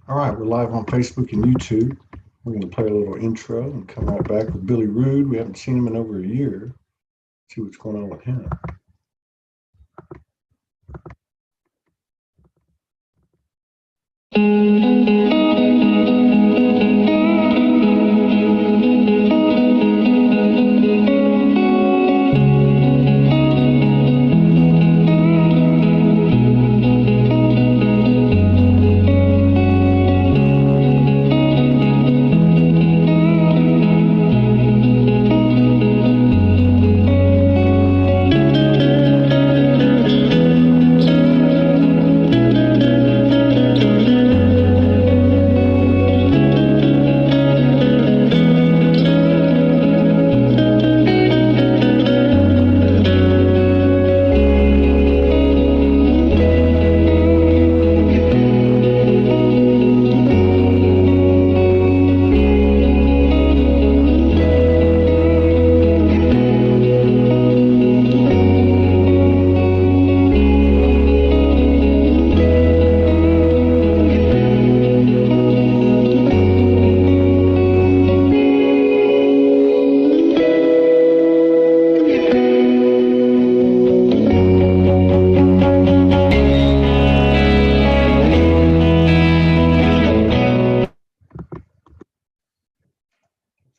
All right, we're live on Facebook and YouTube. We're going to play a little intro and come right back with Billy Rood. We haven't seen him in over a year. See what's going on with him.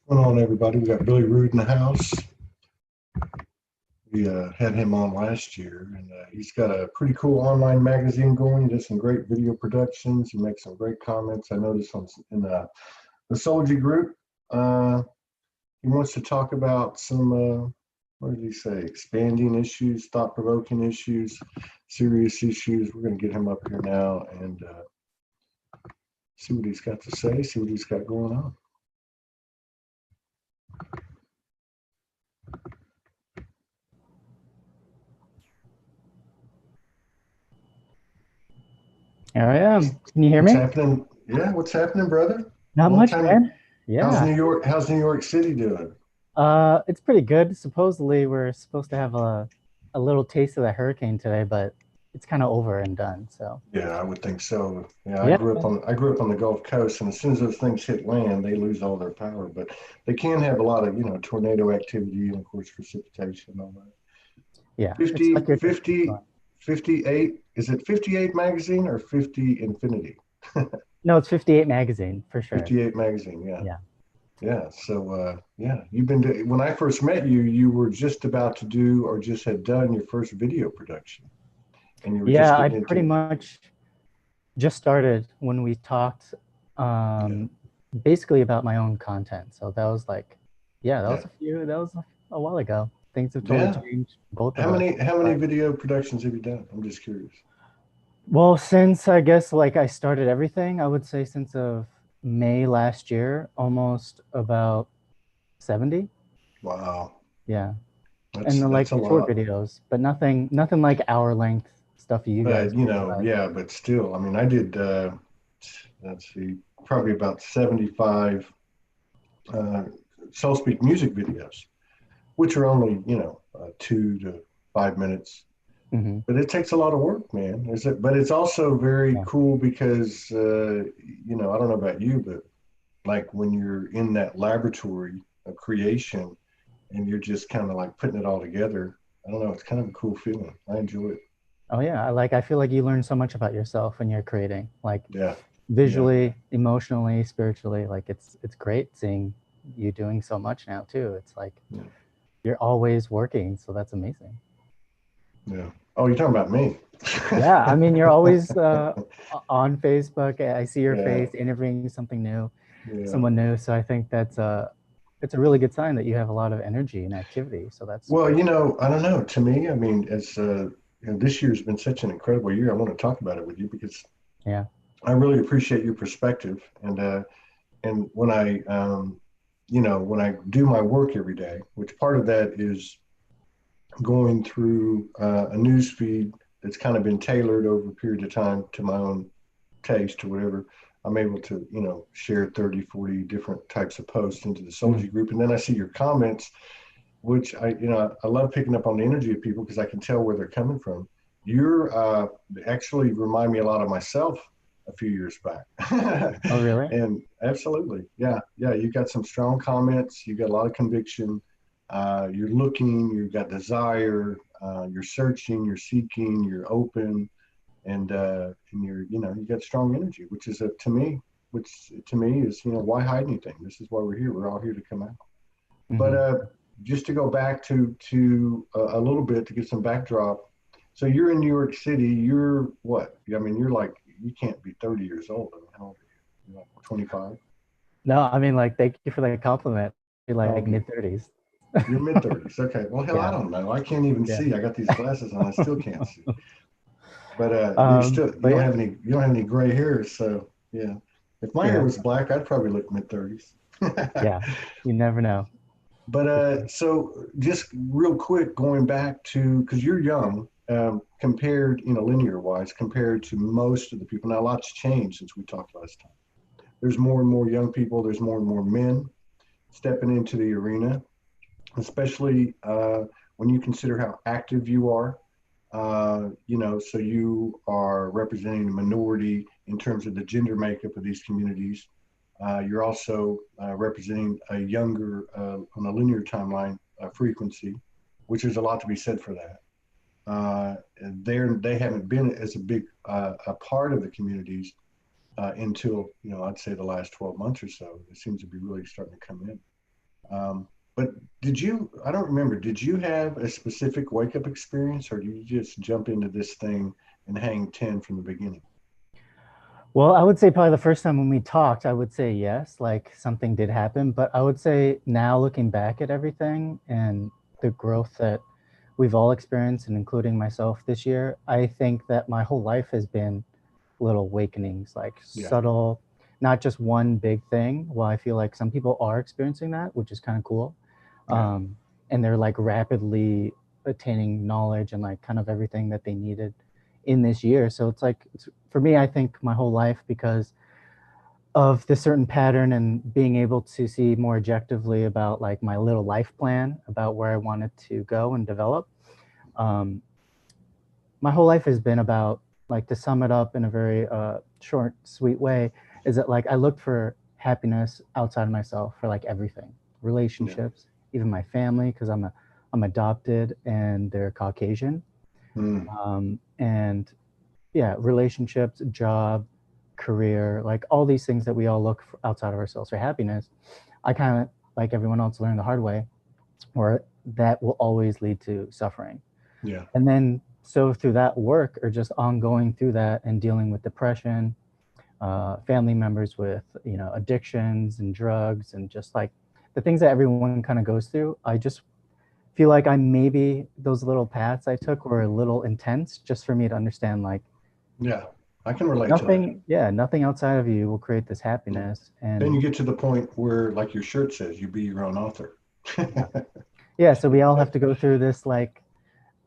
What's going on, everybody? We got Billy Rood in the house. We had him on last year, and he's got a pretty cool online magazine going. He does some great video productions. He makes some great comments. I noticed in the Soldier group. He wants to talk about some, what did he say? Expanding issues, thought-provoking issues, serious issues. We're going to get him up here now and see what he's got to say, see what he's got going on. Here I am. Can you hear What's me? happening? Yeah, what's happening, brother? Not Long much, time. man. Yeah. How's New York City doing? It's pretty good. Supposedly we're supposed to have a little taste of the hurricane today, but it's kind of over and done. So Yeah, I would think so. Yeah, yeah, I grew up on the Gulf Coast, and as soon as those things hit land, they lose all their power. But they can have a lot of, tornado activity and of course precipitation and all that. yeah. It's 50, like your 50, 58. Is it 58 magazine or 50 infinity? no, it's 58 magazine for sure. 58 magazine, yeah. Yeah. Yeah. So yeah, when I first met you, you were just about to do or just had done your first video production and you were just Yeah, I getting pretty into much just started when we talked yeah, basically about my own content. So that was like yeah, yeah. that was a while ago. Things have totally Yeah. changed, both of us. How many But video productions have you done? I'm just curious. well, since I guess like I started everything, I would say since of May last year, almost about 70. Wow. Yeah. And then That's like a short lot. videos, but nothing like hour length stuff you guys But do. But yeah, but still, I mean, I did let's see, probably about 75 uh Soul Speak music videos, which are only, 2 to 5 minutes. mhm. But it takes a lot of work, man. Is it? But it's also very Yeah. cool because I don't know about you, but like when you're in that laboratory of creation and you're just kind of like putting it all together. I don't know. It's kind of a cool feeling. I enjoy it. Oh yeah, I feel like you learn so much about yourself when you're creating, like Yeah, yeah, visually, emotionally, spiritually. Like it's great seeing you doing so much now too. It's like yeah, you're always working, so that's amazing. yeah. Oh, you're talking about me. Yeah, I mean, you're always on Facebook. I see your Yeah, face interviewing something new, yeah. someone new. So I think that's it's a really good sign that you have a lot of energy and activity. So that's Well, great. I don't know. To me, I mean, this year's been such an incredible year. I want to talk about it with you because Yeah, I really appreciate your perspective. And when when I do my work every day, which part of that is going through a news feed that's kind of been tailored over a period of time to my own taste or whatever. I'm able to, share 30, 40 different types of posts into the mm, Soldier group. And then I see your comments, which I love picking up on the energy of people because I can tell where they're coming from. You're actually remind me a lot of myself a few years back. Oh, really? And absolutely, yeah, yeah. You got some strong comments. You got a lot of conviction. You're looking. You've got desire. You're searching. You're seeking. You're open, and you're you got strong energy, which is which to me is why hide anything? This is why we're here. We're all here to come out. But Hmm. just to go back to a little bit to get some backdrop. So you're in New York City. You're what? I mean, you're like you can't be 30 years old. I mean, how old are you? You're like 25. No, I mean, like, thank you for the compliment. You're like Oh, mid 30s. you're mid 30s. Okay. Well, hell, I Yeah, don't know. I can't even yeah. see. I got these glasses on. I still can't see. But you're still But yeah, you don't have any gray hairs. So yeah. If my hair yeah, was black, I'd probably look mid 30s. yeah. You never know. But For sure. so just real quick, going back to because you're young, compared, linear wise, compared to most of the people. Now, a lot's changed since we talked last time. There's more and more young people. There's more and more men stepping into the arena, especially when you consider how active you are. So you are representing a minority in terms of the gender makeup of these communities. You're also representing a younger, on a linear timeline, frequency, which is a lot to be said for that. They haven't been as a big a part of the communities until I'd say the last 12 months or so. It seems to be really starting to come in. But did you? I don't remember. Did you have a specific wake up experience, or did you just jump into this thing and hang 10 from the beginning? Well, I would say probably the first time when we talked, I would say yes, like something did happen. But I would say now looking back at everything and the growth that we've all experienced, and including myself this year, I think that my whole life has been little awakenings, like Yeah, subtle, not just one big thing. Well, I feel like some people are experiencing that, which is kind of cool. yeah, um, and they're like rapidly attaining knowledge and like kind of everything that they needed in this year. So it's like for me, I think my whole life, because of this certain pattern and being able to see more objectively about like my little life plan about where I wanted to go and develop. Um, my whole life has been about, like, to sum it up in a very short, sweet way, is that like I looked for happiness outside of myself for like everything, yeah. relationships, even my family, because I'm adopted and they're Caucasian. Mm, And yeah, relationships, job, career, like all these things that we all look for outside of ourselves for happiness. I kind of, like everyone else, learned the hard way, or that will always lead to suffering. yeah, And then, so through that work, or just ongoing through that and dealing with depression, family members with, addictions and drugs, and just like the things that everyone kind of goes through, I just feel like I maybe those little paths I took were a little intense just for me to understand, like, yeah. I can relate to that. nothing, yeah, nothing outside of you will create this Yeah. happiness. Then And you get to the point where, like your shirt says, you be your own author. yeah, yeah, so we all have to go through this like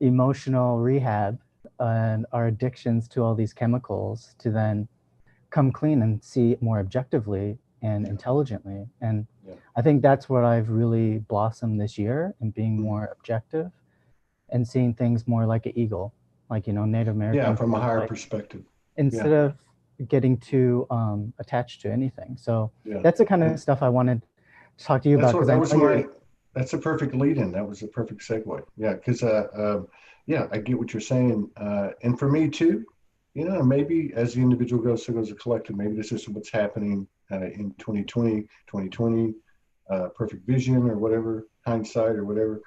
emotional rehab and our addictions to all these chemicals to then come clean and see more objectively and Yeah, intelligently. And yeah. I think that's what I've really blossomed this year, in being Mhm. more objective and seeing things more like an eagle, like, Native Yeah, Americans from a would, higher like, perspective. Yeah, instead of getting too attached to anything. So yeah. that's the kind of And stuff I wanted to talk to you that's about, what because I that know was you're, my that's a perfect lead in. That was a perfect segue. Yeah, because yeah, I get what you're saying. And for me too, maybe as the individual goes, so goes the collective. Maybe this is what's happening in 2020, 2020, perfect vision or whatever, hindsight or whatever,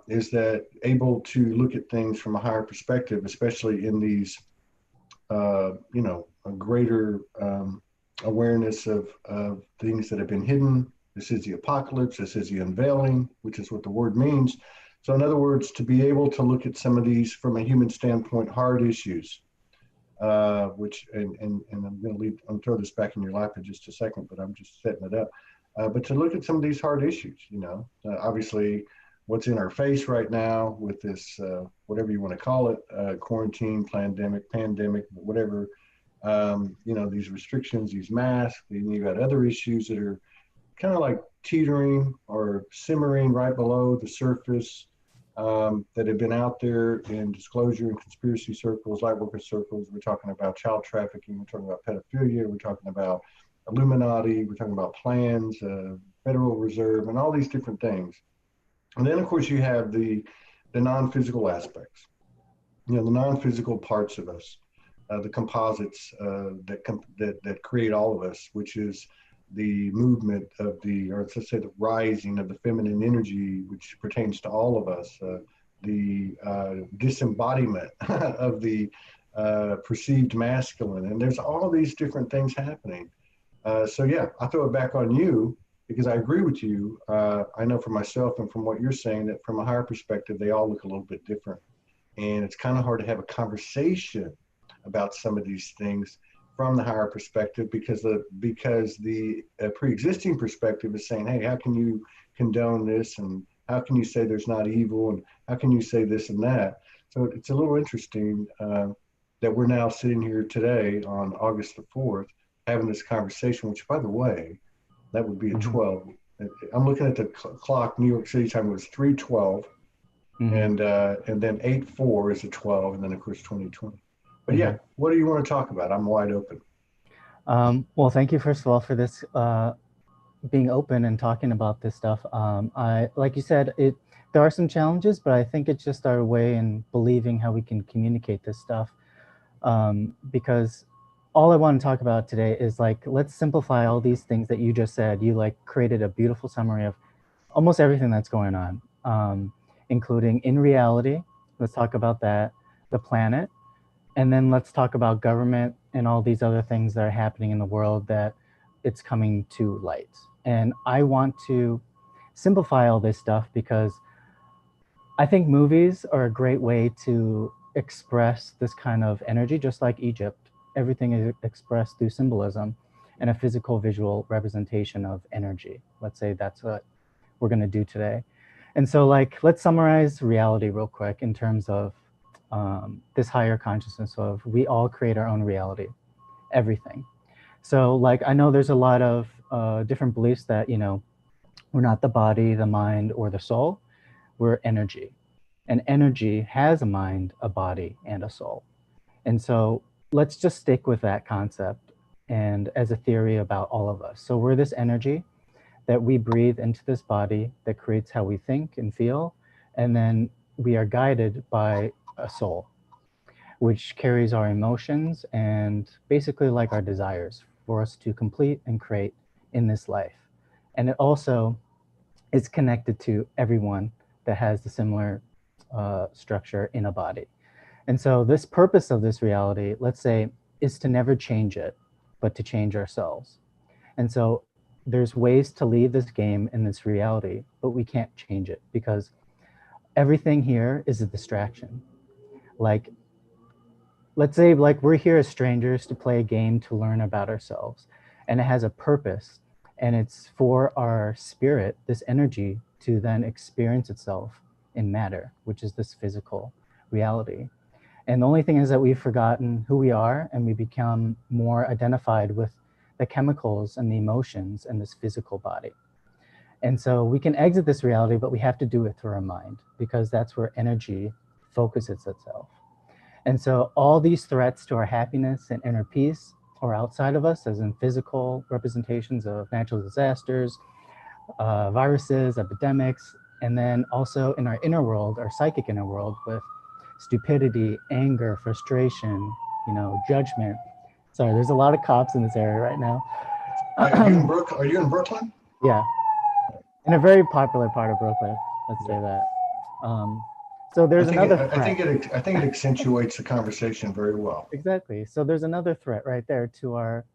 is that able to look at things from a higher perspective, especially in these, a greater awareness of things that have been hidden. This is the apocalypse. This is the unveiling, which is what the word means. So, in other words, to be able to look at some of these from a human standpoint, hard issues, and I'm going to leave, I'm throw this back in your lap in just a second, but I'm just setting it up. But to look at some of these hard issues, obviously what's in our face right now with this, whatever you want to call it, quarantine, pandemic, whatever, these restrictions, these masks, and you got other issues that are kind of like teetering or simmering right below the surface. that have been out there in disclosure and conspiracy circles, light worker circles. We're talking about child trafficking. We're talking about pedophilia. We're talking about Illuminati. We're talking about plans, Federal Reserve, and all these different things. And then, of course, you have the non-physical aspects. The non-physical parts of us, the composites that create all of us, which is the movement of or let's say the rising of the feminine energy, which pertains to all of us, the disembodiment of the perceived masculine. And there's all these different things happening. So yeah, I throw it back on you because I agree with you. I know for myself and from what you're saying that from a higher perspective, they all look a little bit different. And it's kind of hard to have a conversation about some of these things from the higher perspective because the pre-existing perspective is saying, hey, how can you condone this, and how can you say there's not evil, and how can you say this and that? So it's a little interesting that we're now sitting here today on August the 4th having this conversation, which, by the way, that would be at 12. I'm looking at the clock. New York City time was 3:12, and then 8:04 is a 12, and then of course 2020. But yeah, what do you want to talk about? I'm wide open. Well, thank you first of all for this being open and talking about this stuff. Like you said, there are some challenges, but I think it's just our way in believing how we can communicate this stuff. Because all I want to talk about today is like, let's simplify all these things that you just said. You like created a beautiful summary of almost everything that's going on, including in reality. Let's talk about that, the planet, and then let's talk about government and all these other things that are happening in the world that it's coming to light. And I want to simplify all this stuff because I think movies are a great way to express this kind of energy, just like Egypt. Everything is expressed through symbolism and a physical visual representation of energy. Let's say that's what we're going to do today. And so like, let's summarize reality real quick in terms of this higher consciousness of we all create our own reality, everything. So like, I know there's a lot of different beliefs that, we're not the body, the mind, or the soul, we're energy. And energy has a mind, a body, and a soul. And so let's just stick with that concept and as a theory about all of us. So we're this energy that we breathe into this body that creates how we think and feel. And then we are guided by a soul, which carries our emotions and basically like our desires for us to complete and create in this life. And it also is connected to everyone that has the similar structure in a body. And so this purpose of this reality, let's say, is to never change it, but to change ourselves. And so there's ways to leave this game in this reality, but we can't change it because everything here is a distraction. Like, let's say like we're here as strangers to play a game to learn about ourselves, and it has a purpose, and it's for our spirit, this energy, to then experience itself in matter, which is this physical reality. And the only thing is that we've forgotten who we are, and we become more identified with the chemicals and the emotions in this physical body. And so we can exit this reality, but we have to do it through our mind because that's where energy focuses itself. And so all these threats to our happiness and inner peace are outside of us, as in physical representations of natural disasters, viruses, epidemics, and then also in our inner world, our psychic inner world, with stupidity, anger, frustration, judgment. Sorry, there's a lot of cops in this area right now. Are you in Brooklyn? Yeah, in a very popular part of Brooklyn, let's say that. So there's another threat. I think it accentuates the conversation very well. Exactly. So there's another threat right there to our,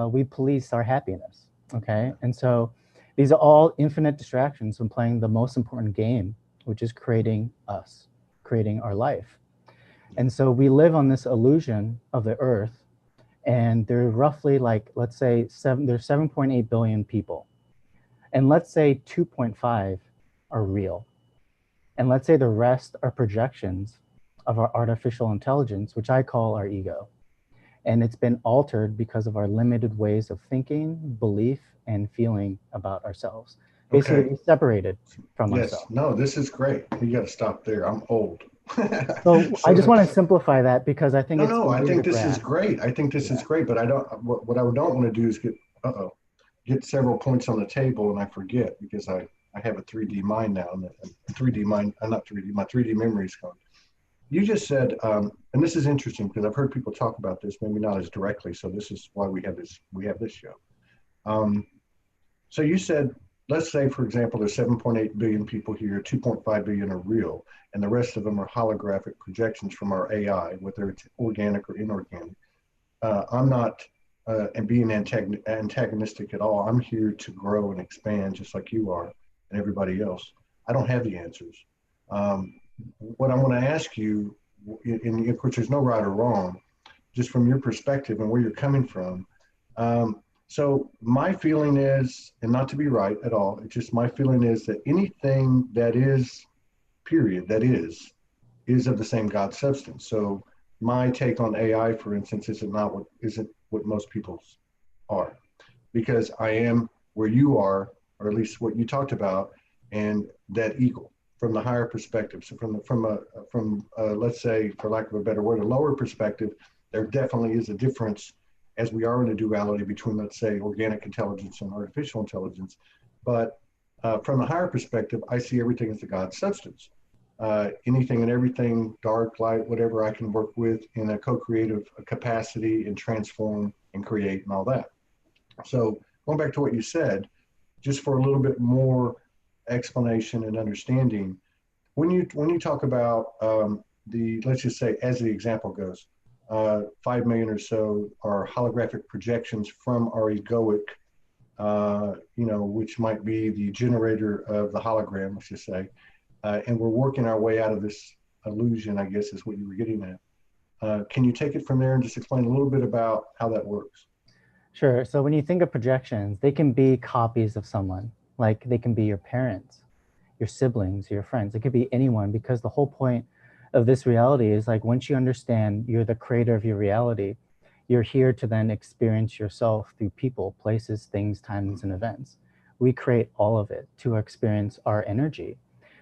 we police our happiness, okay? And so these are all infinite distractions from playing the most important game, which is creating us, creating our life. And so we live on this illusion of the earth, and there are roughly like, let's say there's 7.8 billion people. And let's say 2.5 are real. And let's say the rest are projections of our artificial intelligence, which I call our ego. And it's been altered because of our limited ways of thinking, belief, and feeling about ourselves. basically Okay. be separated from Yes. ourselves. No, this is great. You got to stop there. I'm old. So I just So want to simplify that because I think no, it's no, I easier to think this is grasp. great. I think this is Yeah. great, but I don't, what I don't want to do is get several points on the table and I forget because I have a 3D mind now and a 3D mind, not 3D, my 3D memory is gone. You just said, and this is interesting because I've heard people talk about this, maybe not as directly. So this is why we have this show. Um, so you said, let's say, for example, there's 7.8 billion people here, 2.5 billion are real, and the rest of them are holographic projections from our AI, whether it's organic or inorganic. I'm not and being antagonistic at all. I'm here to grow and expand just like you are and everybody else. I don't have the answers. Um, what I'm going to ask you, in of course, there's no right or wrong, just from your perspective and where you're coming from. So my feeling is, and not to be right at all, it's just my feeling is that anything that is, period, that is of the same God substance. So my take on AI, for instance, isn't what most people's are, because I am where you are, or at least what you talked about, and that eagle from the higher perspective. So from let's say, for lack of a better word, a lower perspective, there definitely is a difference as we are in a duality between, let's say, organic intelligence and artificial intelligence. But from the higher perspective, I see everything as the God substance. Anything and everything, dark, light, whatever I can work with in a co-creative capacity and transform and create and all that. So going back to what you said, just for a little bit more explanation and understanding, when you talk about the, let's just say, as the example goes, 5 million or so are holographic projections from our egoic, which might be the generator of the hologram, let's just say, and we're working our way out of this illusion, I guess is what you were getting at. Can you take it from there and just explain a little bit about how that works? Sure. So when you think of projections, they can be copies of someone, like they can be your parents, your siblings, your friends. It could be anyone, because the whole point of this reality is, like, once you understand you're the creator of your reality, you're here to then experience yourself through people, places, things, times, and events. We create all of it to experience our energy.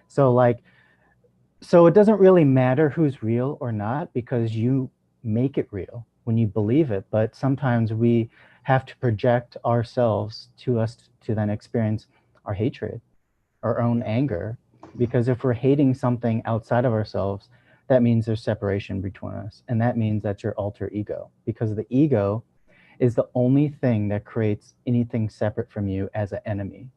So so it doesn't really matter who's real or not, because you make it real when you believe it. But sometimes we have to project ourselves to us to then experience our hatred, our own anger, because if we're hating something outside of ourselves, that means there's separation between us, and that means that's your alter ego, because the ego is the only thing that creates anything separate from you as an enemy.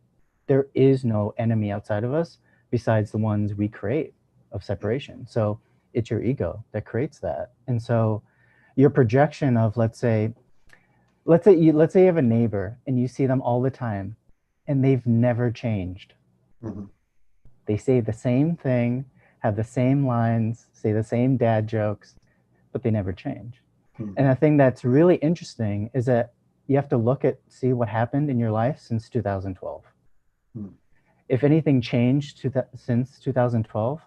There is no enemy outside of us besides the ones we create of separation. So it's your ego that creates that. And so your projection of, let's say you have a neighbor and you see them all the time and they've never changed. Mm-hmm. They say the same thing, have the same lines, say the same dad jokes, but they never change. Mm-hmm. And the thing that's really interesting is that you have to see what happened in your life since 2012. Mm-hmm. If anything changed since 2012,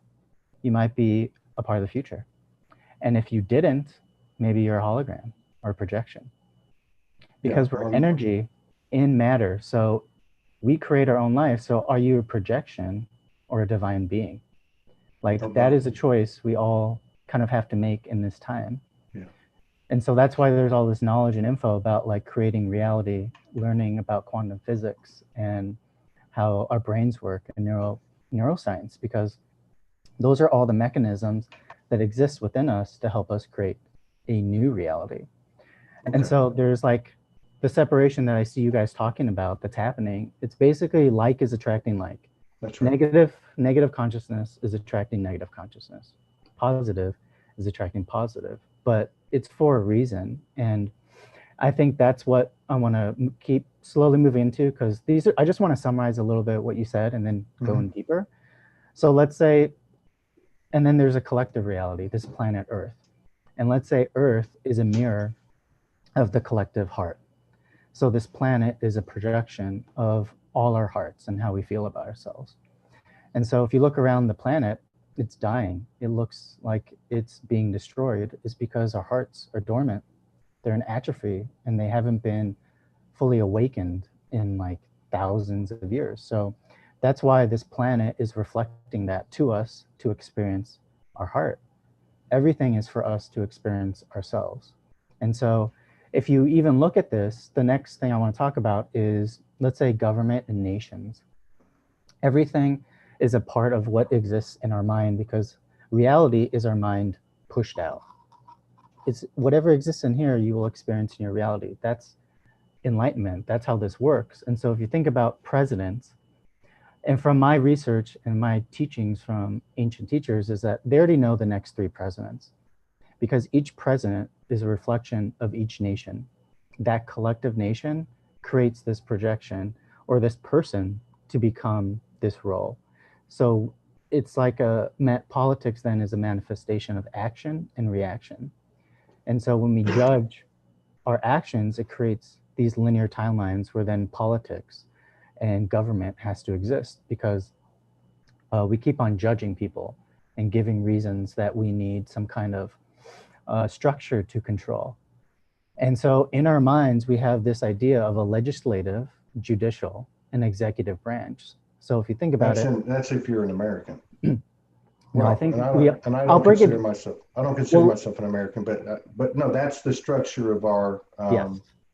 you might be a part of the future. And if you didn't, maybe you're a hologram or a projection. Yeah. Because we're energy in matter. So we create our own life. So are you a projection or a divine being? Like, that is a choice we all kind of have to make in this time. Yeah. And so that's why there's all this knowledge and info about, like, creating reality, learning about quantum physics and how our brains work, and neuroscience, because those are all the mechanisms that exist within us to help us create a new reality. Okay. And so there's, like, the separation that I see you guys talking about that's happening. It's basically like is attracting like. That's right. Negative consciousness is attracting negative consciousness. Positive is attracting positive, but it's for a reason. And I think that's what I want to keep slowly moving into, because I just want to summarize a little bit what you said and then go in deeper. So let's say, and then there's a collective reality, this planet Earth. And let's say Earth is a mirror of the collective heart. So this planet is a projection of all our hearts and how we feel about ourselves. And so if you look around the planet, it's dying. It looks like it's being destroyed. It's because our hearts are dormant. They're in atrophy, and they haven't been fully awakened in like thousands of years. So that's why this planet is reflecting that to us to experience our heart. Everything is for us to experience ourselves. And so if you even look at this, the next thing I want to talk about is, let's say, government and nations. Everything is a part of what exists in our mind, because reality is our mind pushed out. It's whatever exists in here, you will experience in your reality. That's enlightenment. That's how this works. And so if you think about presidents, and from my research and my teachings from ancient teachers, is that they already know the next 3 presidents, because each president is a reflection of each nation. That collective nation creates this projection or this person to become this role. So it's like politics then is a manifestation of action and reaction. And so when we judge our actions, it creates these linear timelines where then politics and government has to exist, because we keep on judging people and giving reasons that we need some kind of structure to control. And so in our minds, we have this idea of a legislative, judicial, and executive branch. So if you think about that's if you're an American. I think I don't consider myself an American, but no, that's the structure of our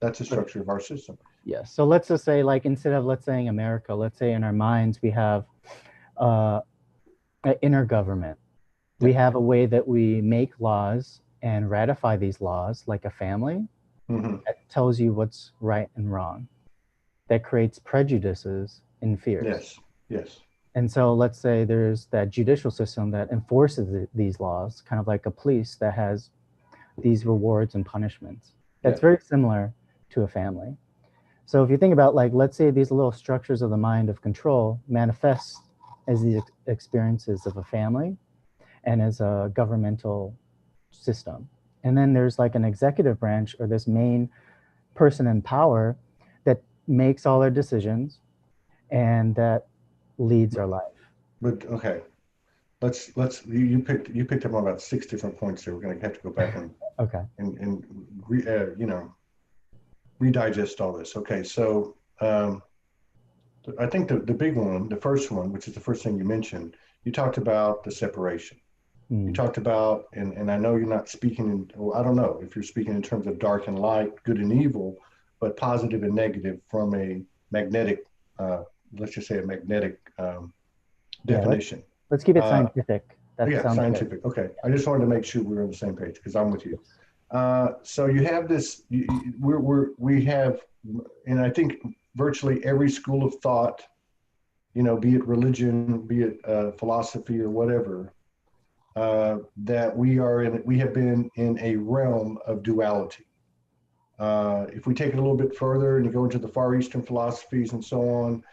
that's the structure of our system. Yes. So let's just say, like, instead of let's saying America, let's say in our minds we have an inner government. We have a way that we make laws and ratify these laws, like a family, that tells you what's right and wrong, that creates prejudices and fears. Yes. And so let's say there's that judicial system that enforces these laws, kind of like a police that has these rewards and punishments. That's very similar to a family. So if you think about, like, let's say these little structures of the mind of control manifest as these experiences of a family and as a governmental system. And then there's like an executive branch, or this main person in power that makes all our decisions and that leads our life. But okay, you picked up on about 6 different points there. We're going to have to go back and redigest all this. Okay, so I think the big one, the first one, which is the first thing you mentioned, you talked about the separation. You talked about, and I know you're not speaking I don't know if you're speaking in terms of dark and light, good and evil, but positive and negative from a magnetic, let's just say a magnetic definition. Let's keep it scientific. Scientific. Good. Okay. I just wanted to make sure we were on the same page, because I'm with you. So you have this, we have, and I think virtually every school of thought, be it religion, be it philosophy or whatever, that we have been in a realm of duality. If we take it a little bit further and you go into the Far Eastern philosophies and so on,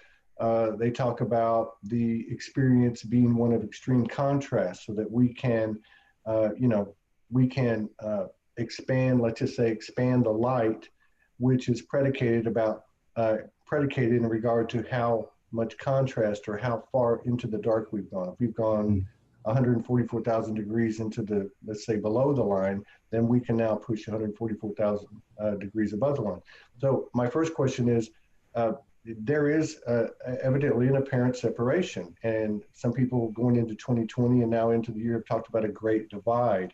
they talk about the experience being one of extreme contrast, so that we can, expand, let's just say, expand the light, which is predicated in regard to how much contrast or how far into the dark we've gone. If we've gone 144,000 degrees into the, let's say, below the line, then we can now push 144,000 degrees above the line. So my first question is, there is evidently an apparent separation, and some people going into 2020 and now into the year have talked about a great divide,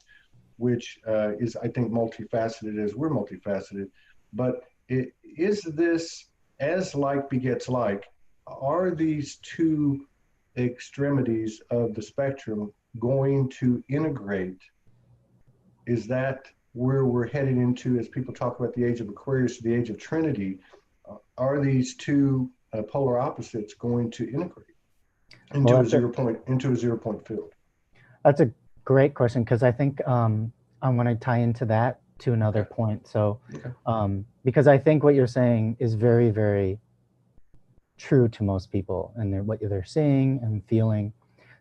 which is, I think, multifaceted as we're multifaceted. But is this, as like begets like, are these two extremities of the spectrum going to integrate? Is that where we're heading into, as people talk about the age of Aquarius, the age of Trinity? Are these two polar opposites going to integrate into a zero point field? That's a great question, because I think I'm going to tie into that to another point. So, because I think what you're saying is very, very true to most people, and what they're seeing and feeling.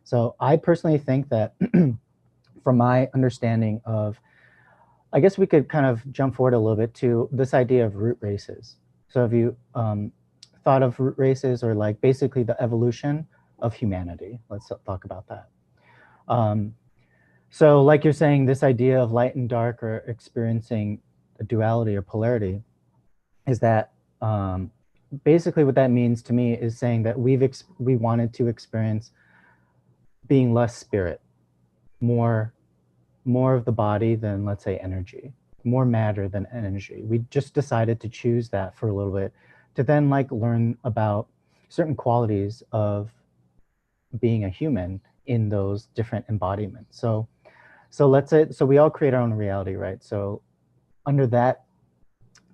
So I personally think that from my understanding of, I guess we could kind of jump forward a little bit to this idea of root races. So have you thought of root races, or like basically the evolution of humanity? Let's talk about that. So like you're saying, this idea of light and dark, or experiencing a duality or polarity, is that basically what that means to me is saying that we wanted to experience being less spirit, more of the body than, let's say, energy, more matter than energy. We just decided to choose that for a little bit to then like learn about certain qualities of being a human in those different embodiments. So let's say, so we all create our own reality, right? So under that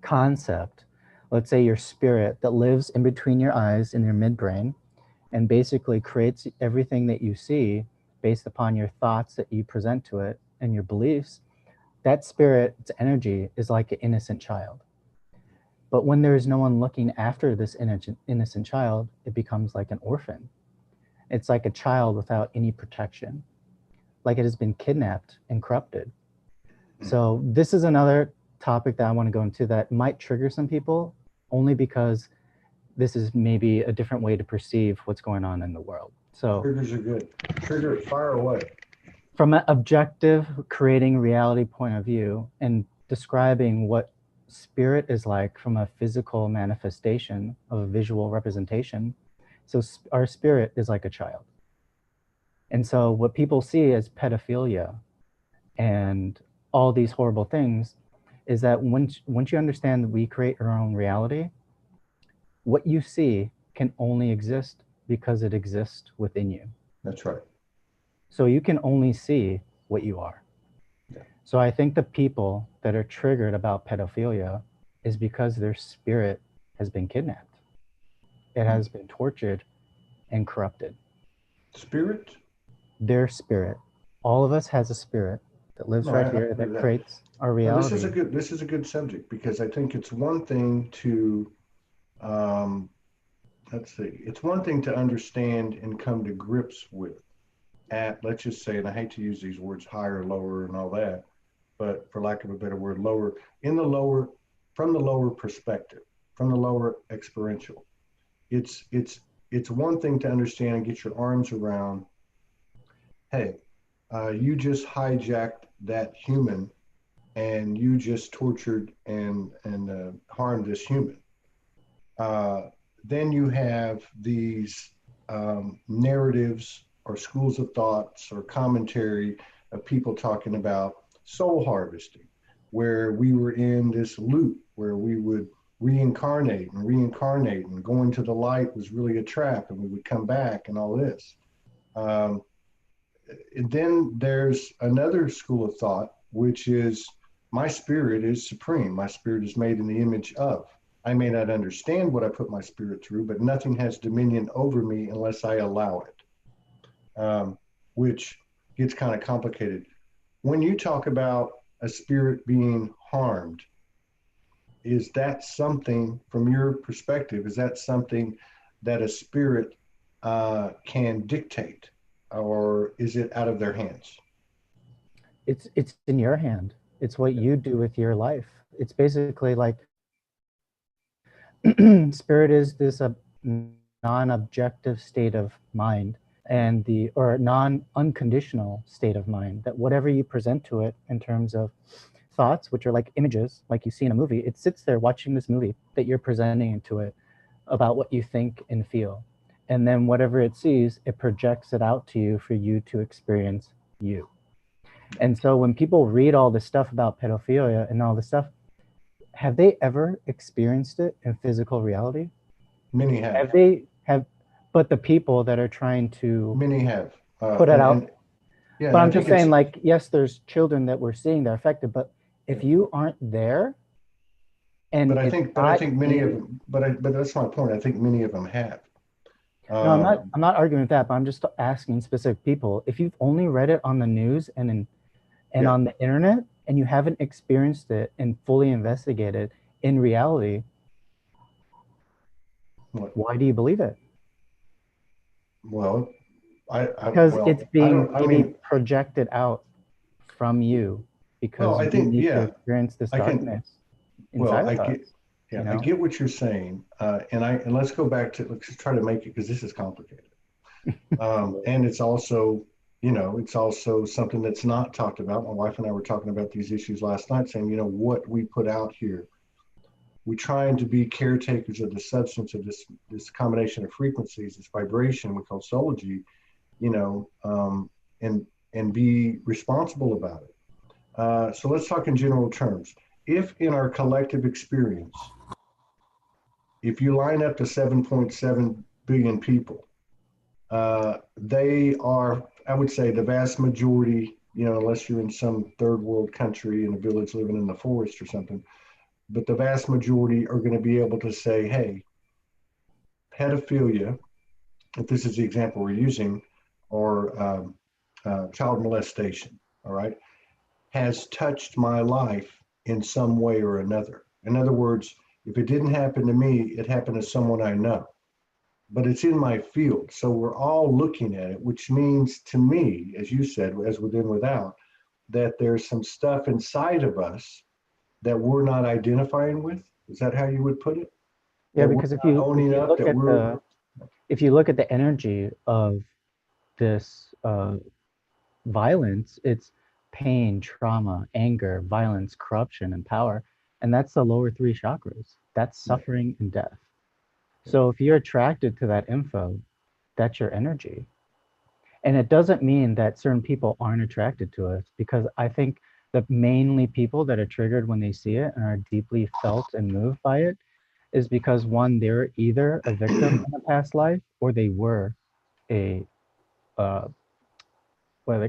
concept, let's say your spirit that lives in between your eyes in your midbrain and basically creates everything that you see based upon your thoughts that you present to it and your beliefs, that spirit, its energy, is like an innocent child. But when there is no one looking after this innocent child, it becomes like an orphan. It's like a child without any protection, like it has been kidnapped and corrupted. So this is another topic that I want to go into that might trigger some people, only because this is maybe a different way to perceive what's going on in the world. So Triggers are good. Trigger it, fire away. from an objective creating reality point of view and describing what spirit is like from a physical manifestation of a visual representation. So our spirit is like a child. And so what people see as pedophilia and all these horrible things is that once you understand that we create our own reality, what you see can only exist because it exists within you. That's right. So you can only see what you are. Yeah. So I think the people that are triggered about pedophilia is because their spirit has been kidnapped. It has been tortured and corrupted. Spirit? Their spirit. All of us has a spirit that lives right here that creates our reality. Now, this is a good subject, because I think it's one thing to let's see, it's one thing to understand and come to grips with at, let's just say, and I hate to use these words, higher, lower, and all that, but for lack of a better word, lower, from the lower perspective, from the lower experiential. It's one thing to understand and get your arms around, hey, you just hijacked that human and you just tortured and harmed this human. Then you have these narratives or schools of thoughts or commentary of people talking about soul harvesting, where we were in this loop where we would reincarnate and going to the light was really a trap and we would come back and all this. And then there's another school of thought, which is my spirit is supreme. My spirit is made in the image of. I may not understand what I put my spirit through, but nothing has dominion over me unless I allow it, which gets kind of complicated. When you talk about a spirit being harmed, is that something, from your perspective, is that something that a spirit can dictate, or is it out of their hands? It's in your hand. It's what you do with your life. It's basically like spirit is this non-objective state of mind, and or non-unconditional state of mind, that whatever you present to it in terms of thoughts, which are like images, like you see in a movie, it sits there watching this movie that you're presenting to it about what you think and feel. And then whatever it sees, it projects it out to you for you to experience you. And so when people read all this stuff about pedophilia and all this stuff, have they ever experienced it in physical reality? Many have. But the people that are trying to Many have put it out. Yeah, but I'm just saying, like, yes, there's children that we're seeing that are affected, but if you aren't there, and but I think many of them. But that's my point. I think many of them have. No, I'm not arguing with that, but I'm just asking specific people. If you've only read it on the news and on the internet, and you haven't experienced it and fully investigated in reality, why do you believe it? Well, because it's being projected out from you, because you need to experience this darkness inside of us. I get what you're saying, and let's go back to, let's try to make it, because this is complicated, and it's also, it's also something that's not talked about. My wife and I were talking about these issues last night, saying, what we put out here we're trying to be caretakers of the substance of this combination of frequencies, this vibration we call soulology, you know, and be responsible about it. So let's talk in general terms. If in our collective experience, if you line up the 7.7 billion people, they are, I would say, the vast majority, you know, unless you're in some third world country in a village living in the forest or something, but the vast majority are going to be able to say, hey, pedophilia, if this is the example we're using, or child molestation, all right, has touched my life in some way or another. In other words, if it didn't happen to me, it happened to someone I know, but it's in my field. So we're all looking at it, which means to me, as you said, as within, without, that there's some stuff inside of us that we're not identifying with. Is that how you would put it? Yeah, That we're because not owning up, that we're, if you look at the energy of this violence, it's pain, trauma, anger, violence, corruption, and power. And that's the lower three chakras. That's suffering and death. So if you're attracted to that info, that's your energy. And it doesn't mean that certain people aren't attracted to it, because I think that mainly people that are triggered when they see it and are deeply felt and moved by it is because, one, they're either a victim in a past life, or they were a uh,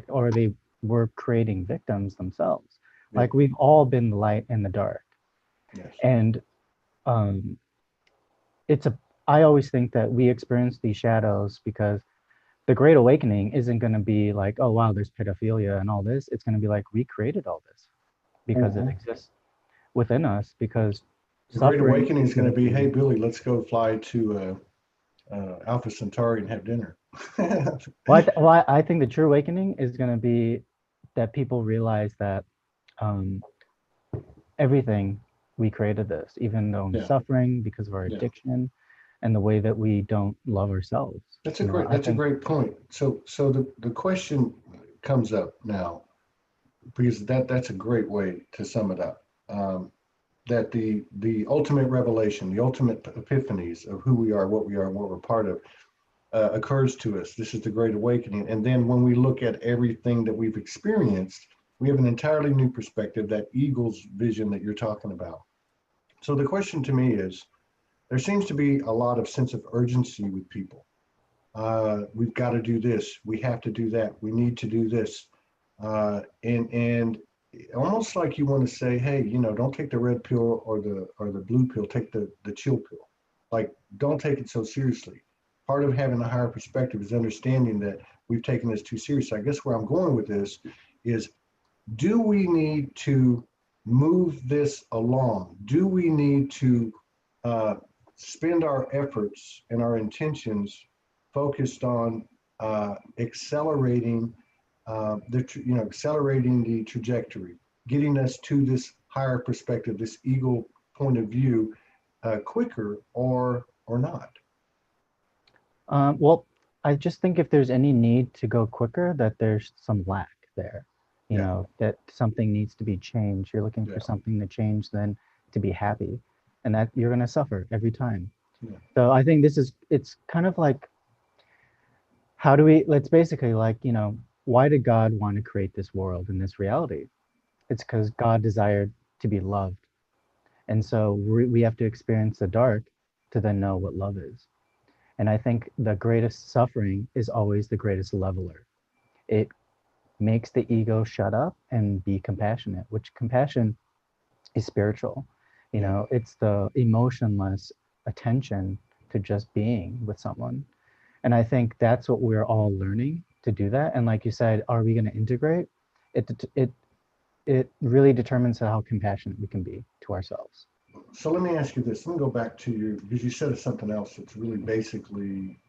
or they were creating victims themselves. yeah, Like, we've all been the light and the dark. yes, And um, it's a I always think that we experience these shadows because the Great Awakening isn't going to be like, oh wow, there's pedophilia and all this. It's going to be like, we created all this because it exists within us. Because the Great suffering Awakening is is going going to to be, hey, be. Billy, let's go fly to Alpha Centauri and have dinner. Well, I think the true awakening is going to be that people realize that um, everything, we created this, even though Yeah, suffering because of our yeah. addiction and the way that we don't love ourselves. That's a You know, great I that's a think. great point. So the question comes up now, because that's a great way to sum it up. That the ultimate revelation, the ultimate epiphanies of who we are, what we are, and what we're part of, occurs to us. This is the Great Awakening, and then when we look at everything that we've experienced, we have an entirely new perspective. That eagle's vision that you're talking about. So the question to me is, there seems to be a lot of sense of urgency with people. We've got to do this. We have to do that. We need to do this. And almost like you want to say, hey, you know, don't take the red pill or the blue pill. Take the chill pill. Like, don't take it so seriously. Part of having a higher perspective is understanding that we've taken this too seriously. I guess where I'm going with this is, do we need to move this along? Do we need to uh, spend our efforts and our intentions focused on accelerating accelerating the trajectory, getting us to this higher perspective, this eagle point of view, quicker, or not? Well, I just think if there's any need to go quicker, that there's some lack there. You Yeah, know, that something needs to be changed. You're looking for yeah, something to change, then to be happy, and that you're going to suffer every time. yeah, So I think it's kind of like, let's basically, like, why did God want to create this world and this reality? It's because God desired to be loved. And so we have to experience the dark to then know what love is. And I think the greatest suffering is always the greatest leveler. It makes the ego shut up and be compassionate, which compassion is spiritual. yeah. It's the emotionless attention to just being with someone. And I think that's what we're all learning to do that. And like you said, are we going to integrate? It it really determines how compassionate we can be to ourselves. So let me ask you this. Let me go back to you, because you said something else that's really basically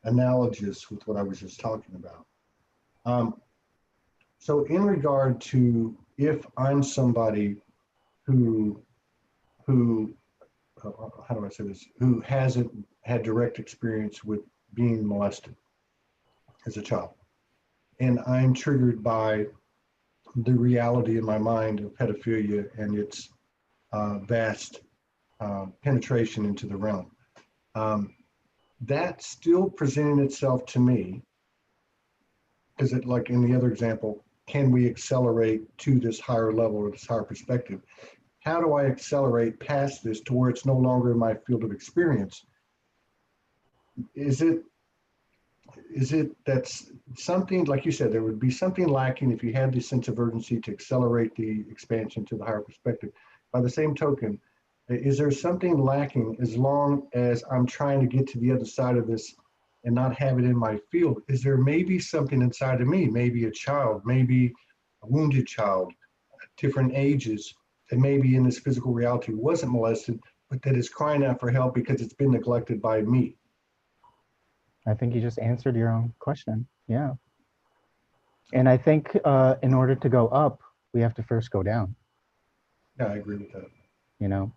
analogous with what I was just talking about. Um, so in regard to, if I'm somebody who who how do I say this, who hasn't had direct experience with being molested as a child, and I'm triggered by the reality in my mind of pedophilia and its vast penetration into the realm. That's still presenting itself to me, because it, like in the other example, can we accelerate to this higher level or this higher perspective? How do I accelerate past this to where it's no longer in my field of experience? Is it that's something, like you said, there would be something lacking if you had this sense of urgency to accelerate the expansion to the higher perspective. By the same token, is there something lacking as long as I'm trying to get to the other side of this and not have it in my field? Is there maybe something inside of me, maybe a child, maybe a wounded child, different ages, that maybe in this physical reality wasn't molested, but that is crying out for help because it's been neglected by me? I think you just answered your own question. Yeah. And I think in order to go up, we have to first go down, Yeah, I agree with that. you know?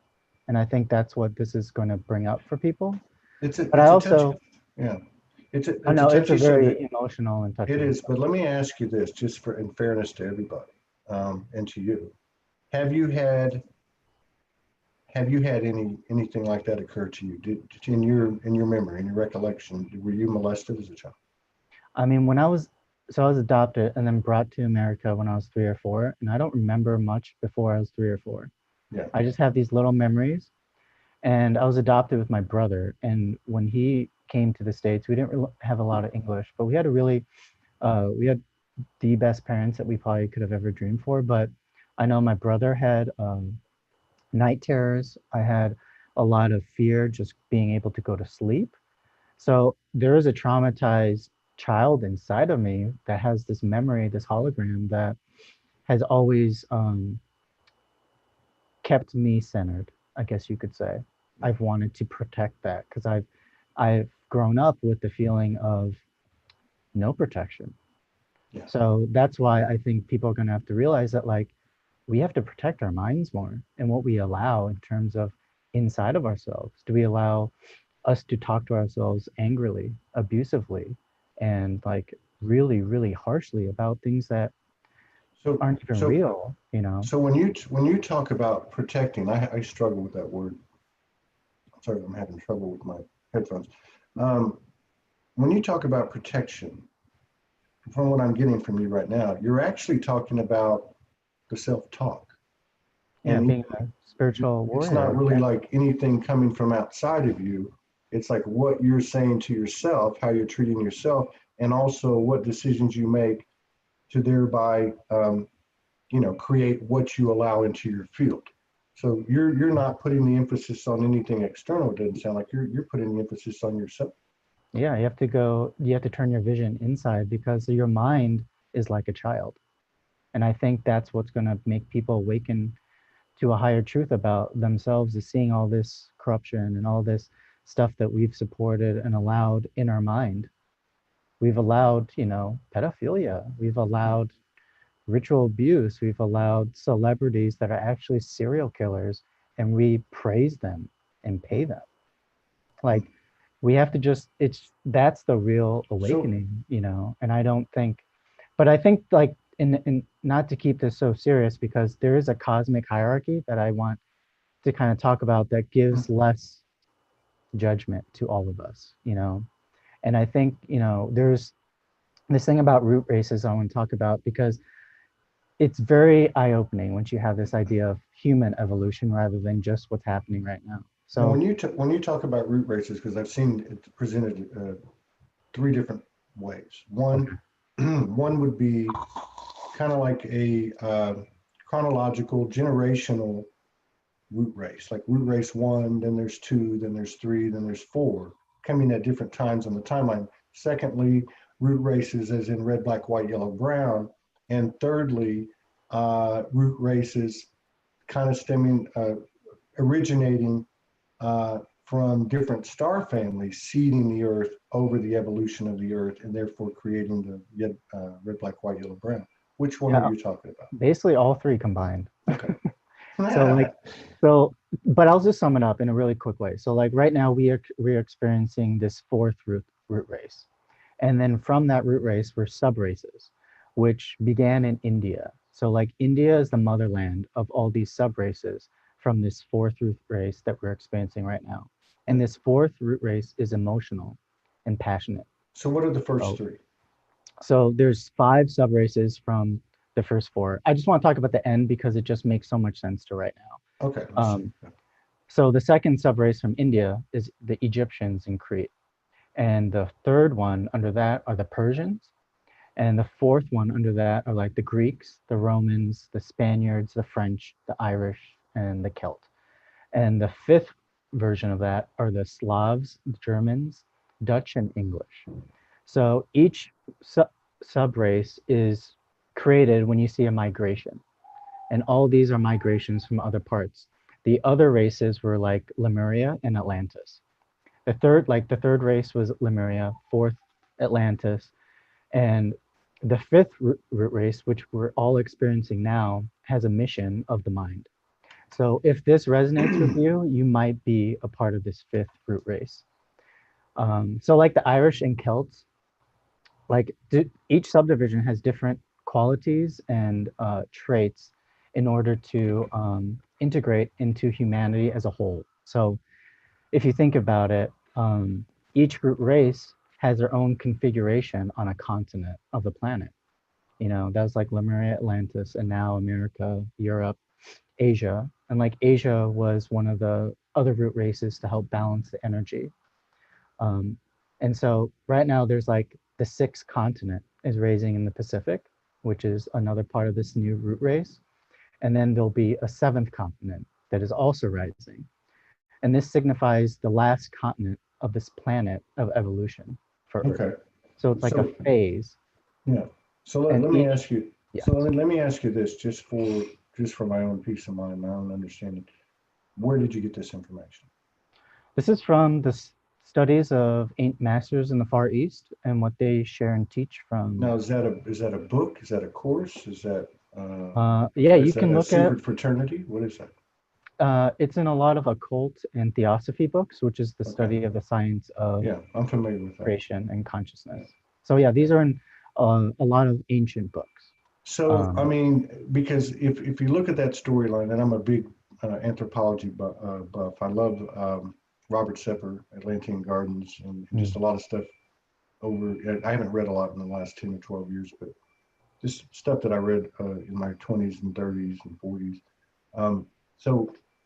And I think that's what this is going to bring up for people. It's a, But I also, yeah, it's a, I it's a know it's a touchy very subject. emotional and touchy. It is, but let me ask you this, just for in fairness to everybody, and to you. Have you had anything like that occur to you? Did in your memory, in your recollection, were you molested as a child? I mean, so I was adopted and then brought to America when I was 3 or 4, and I don't remember much before I was 3 or 4. Yeah. I just have these little memories, and I was adopted with my brother. And when he came to the States, we didn't really have a lot of English, but we had we had the best parents that we probably could have ever dreamed for. But I know my brother had night terrors. I had a lot of fear just being able to go to sleep. So there is a traumatized child inside of me that has this memory, this hologram that has always kept me centered, I guess you could say. I've wanted to protect that because I've grown up with the feeling of no protection. Yeah. So that's why I think people are going to have to realize that, like, we have to protect our minds more and what we allow in terms of inside of ourselves. Do we allow us to talk to ourselves angrily, abusively, and like really, really harshly about things that So aren't even so real, you know? so when you talk about protecting, I struggle with that word. Sorry, I'm having trouble with my headphones. Um, when you talk about protection, from what I'm getting from you right now, you're actually talking about the self-talk. Yeah, And being a spiritual it's not warrior. really Yeah. like anything coming from outside of you. It's like what you're saying to yourself, how you're treating yourself, and also what decisions you make to thereby, create what you allow into your field. So you're not putting the emphasis on anything external. It doesn't sound like you're putting the emphasis on yourself. Yeah, you have to turn your vision inside because your mind is like a child. And I think that's what's going to make people awaken to a higher truth about themselves, is seeing all this corruption and all this stuff that we've supported and allowed in our mind. We've allowed, pedophilia. We've allowed ritual abuse. We've allowed celebrities that are actually serial killers, and we praise them and pay them. Like, we have to just, that's the real So awakening, and I don't think, but I think, like, in not to keep this so serious, because there is a cosmic hierarchy that I want to kind of talk about that gives less judgment to all of us, and I think, there's this thing about root races I want to talk about, because it's very eye-opening once you have this idea of human evolution rather than just what's happening right now. now, So when you talk about root races, because I've seen it presented three different ways. okay. One would be kind of like a chronological, generational root race, like root race one, then there's two, then there's three, then there's four, coming at different times on the timeline. Secondly, root races as in red, black, white, yellow, brown. And thirdly, root races kind of originating from different star families seeding the earth over the evolution of the earth and therefore creating the red, black, white, yellow, brown. Which one are Yeah, you talking about? basically all three combined. Okay. So like, but I'll just sum it up in a really quick way. So like right now we are experiencing this fourth root race. And then from that root race were sub races, which began in India. So like India is the motherland of all these sub races from this fourth root race that we're experiencing right now. And Mm. this fourth root race is emotional and passionate. So what are the first So, three? so there's 5 subraces from the first 4. I just want to talk about the end because it just makes so much sense to right now. Okay, let's see. So the second subrace from India is the Egyptians in Crete. And the third one under that are the Persians. And the fourth one under that are like the Greeks, the Romans, the Spaniards, the French, the Irish, and the Celt. And the fifth version of that are the Slavs, Germans, Dutch, and English. So each subrace is created when you see a migration. And all these are migrations from other parts. The other races were like Lemuria and Atlantis. The third race was Lemuria, fourth Atlantis, and the fifth root race, which we're all experiencing now, has a mission of the mind. So if this resonates with you, you might be a part of this fifth root race. So like the Irish and Celts, like each subdivision has different qualities and traits in order to integrate into humanity as a whole. So if you think about it, each root race has their own configuration on a continent of the planet. You know, that was like Lemuria, Atlantis, and now America, Europe, Asia. And like Asia was one of the other root races to help balance the energy. Um, and so right now there's like the sixth continent is raising in the Pacific, which is another part of this new root race. And then there'll be a seventh continent that is also rising. And this signifies the last continent of this planet of evolution for Earth. Okay. So it's like a So phase. yeah. So let And me each, ask you. yeah. So let me ask you this, just for my own peace of mind, my own understanding. Where did you get this information? This is from the studies of ancient masters in the Far East and what they share and teach from. Now, is that a book? Is that a course? Yeah, you Is that can a look at. secret fraternity? What is that? It's in a lot of occult and theosophy books, which is the Okay. study of the science of Yeah, I'm familiar with that. creation and Yeah. consciousness. So yeah, these are in a lot of ancient books. So, I mean, because if you look at that storyline, and I'm a big anthropology buff, I love Robert Sepper, Atlantean Gardens, and just a lot of stuff over. I haven't read a lot in the last 10 or 12 years, but just stuff that I read in my 20s and 30s and 40s. So,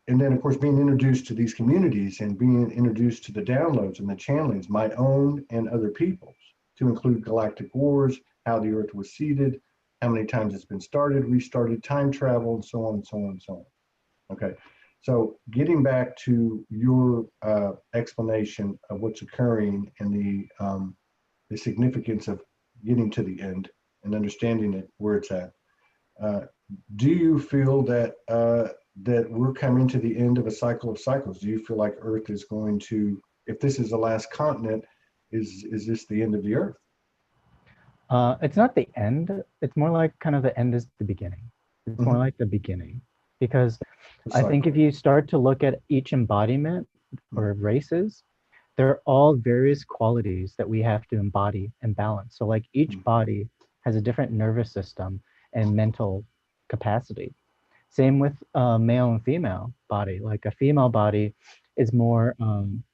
and then of course, being introduced to these communities and being introduced to the downloads and the channelings, my own and other people's, to include galactic wars, how the Earth was seeded, how many times it's been started, restarted, time travel, and so on and so on and so on. Okay. So getting back to your explanation of what's occurring and the significance of getting to the end and understanding it where it's at, uh, do you feel that we're coming to the end of a cycle of cycles? Do you feel like Earth is going to, if this is the last continent, is this the end of the Earth? It's not the end. It's more like kind of the end is the beginning. It's more Mhm. like the beginning. Because The I think cycle. if you start to look at each embodiment Mhm. or races, they're all various qualities that we have to embody and balance. So like each Mhm. body has a different nervous system and mental capacity. Same with male and female body. Like a female body is more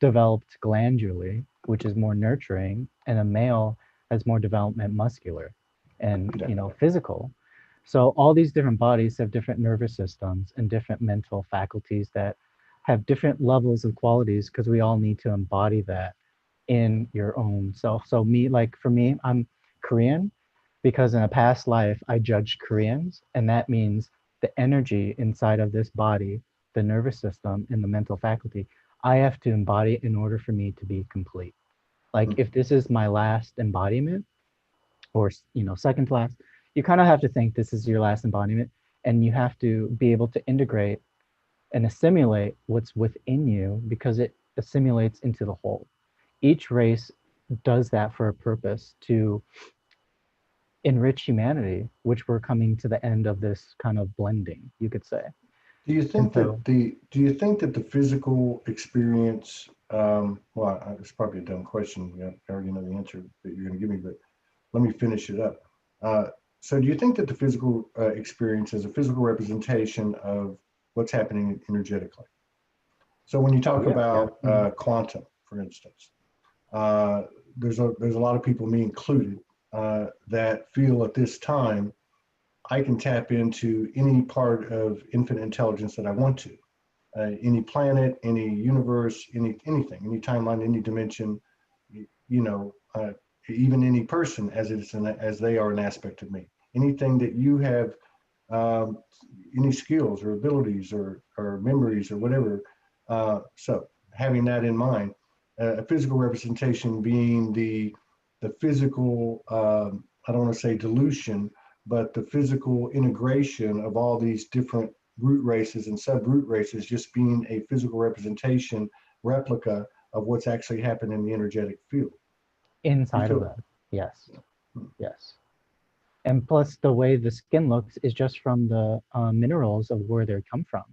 developed glandularly, which is more nurturing, and a male has more development muscular and Yeah. physical. So all these different bodies have different nervous systems and different mental faculties that have different levels of qualities because we all need to embody that in your own self. So like for me, I'm Korean because in a past life I judged Koreans, and that means the energy inside of this body, the nervous system, and the mental faculty, I have to embody in order for me to be complete. Like Mhm. if this is my last embodiment, or second to last, you kind of have to think this is your last embodiment, and you have to be able to integrate and assimilate what's within you because it assimilates into the whole. Each race does that for a purpose to enrich humanity, which we're coming to the end of this kind of blending, you could say. Do you And think so, that the physical experience, well, it's probably a dumb question. I already know the answer that you're going to give me, but let me finish it up. Uh, so do you think that the physical experience is a physical representation of what's happening energetically. So when you talk Yeah, yeah. about quantum, for instance, uh, there's a lot of people, me included, that feel at this time I can tap into any part of infinite intelligence that I want to, any planet, any universe, anything, any timeline, any dimension, you know, even any person as they are an aspect of me. Anything that you have, um, any skills or abilities or memories or whatever. So having that in mind, a physical representation being the physical, I don't want to say dilution, but the physical integration of all these different root races and sub-root races just being a physical representation, replica of what's actually happened in the energetic field. You Inside of feel? them. Yes. Yes. And plus, the way the skin looks is just from the minerals of where they come from.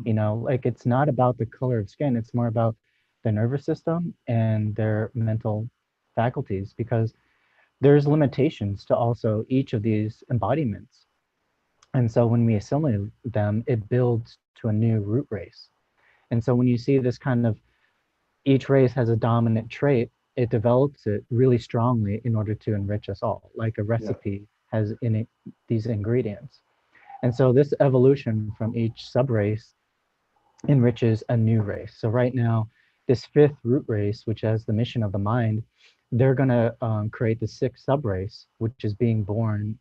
You know, like it's not about the color of skin, it's more about the nervous system and their mental faculties, because there's limitations to also each of these embodiments. And so when we assimilate them, it builds to a new root race. And so when you see this kind of, each race has a dominant trait, it develops it really strongly in order to enrich us all, like a Yeah. recipe has in it these ingredients. And so this evolution from each subrace enriches a new race. So right now, this fifth root race, which has the mission of the mind, they're going to create the sixth subrace, which is being born